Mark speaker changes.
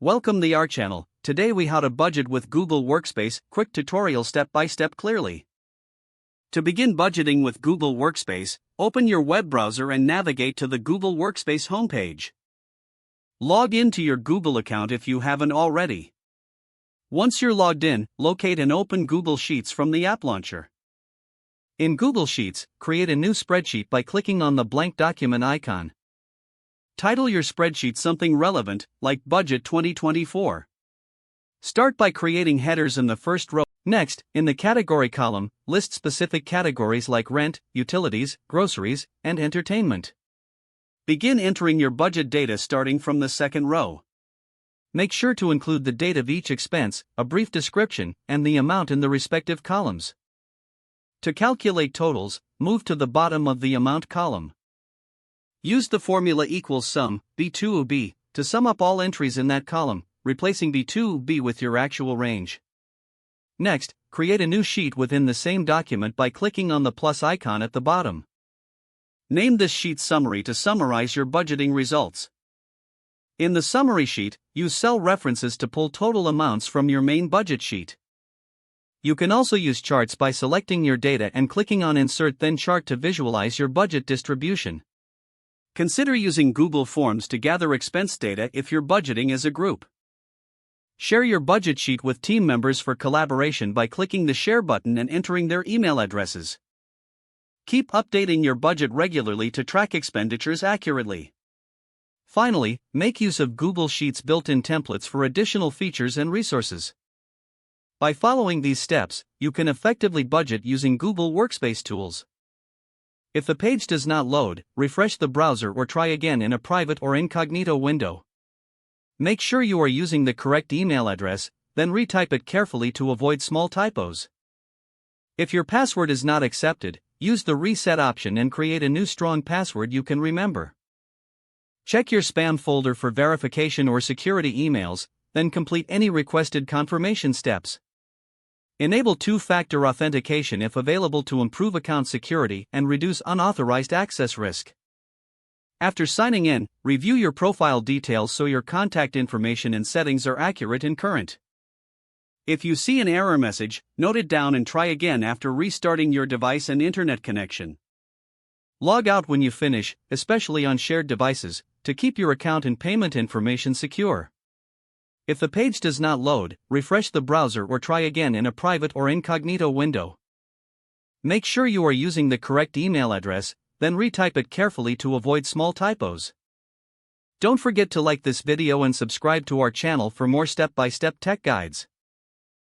Speaker 1: Welcome to our channel. Today we how to budget with Google Workspace, quick tutorial step by step clearly. To begin budgeting with Google Workspace, open your web browser and navigate to the Google Workspace homepage. Log into your Google account if you haven't already. Once you're logged in, locate and open Google Sheets from the app launcher. In Google Sheets, create a new spreadsheet by clicking on the blank document icon. Title your spreadsheet something relevant, like Budget 2024. Start by creating headers in the first row. Next, in the category column, list specific categories like rent, utilities, groceries, and entertainment. Begin entering your budget data starting from the second row. Make sure to include the date of each expense, a brief description, and the amount in the respective columns. To calculate totals, move to the bottom of the amount column. Use the formula equals sum, B2B, to sum up all entries in that column, replacing B2B with your actual range. Next, create a new sheet within the same document by clicking on the plus icon at the bottom. Name this sheet Summary to summarize your budgeting results. In the summary sheet, use cell references to pull total amounts from your main budget sheet. You can also use charts by selecting your data and clicking on Insert then Chart to visualize your budget distribution. Consider using Google Forms to gather expense data if you're budgeting as a group. Share your budget sheet with team members for collaboration by clicking the Share button and entering their email addresses. Keep updating your budget regularly to track expenditures accurately. Finally, make use of Google Sheets built-in templates for additional features and resources. By following these steps, you can effectively budget using Google Workspace tools. If the page does not load, refresh the browser or try again in a private or incognito window. Make sure you are using the correct email address, then retype it carefully to avoid small typos. If your password is not accepted, use the reset option and create a new strong password you can remember. Check your spam folder for verification or security emails, then complete any requested confirmation steps. Enable two-factor authentication if available to improve account security and reduce unauthorized access risk. After signing in, review your profile details so your contact information and settings are accurate and current. If you see an error message, note it down and try again after restarting your device and internet connection. Log out when you finish, especially on shared devices, to keep your account and payment information secure. If the page does not load, refresh the browser or try again in a private or incognito window. Make sure you are using the correct email address, then retype it carefully to avoid small typos. Don't forget to like this video and subscribe to our channel for more step-by-step tech guides.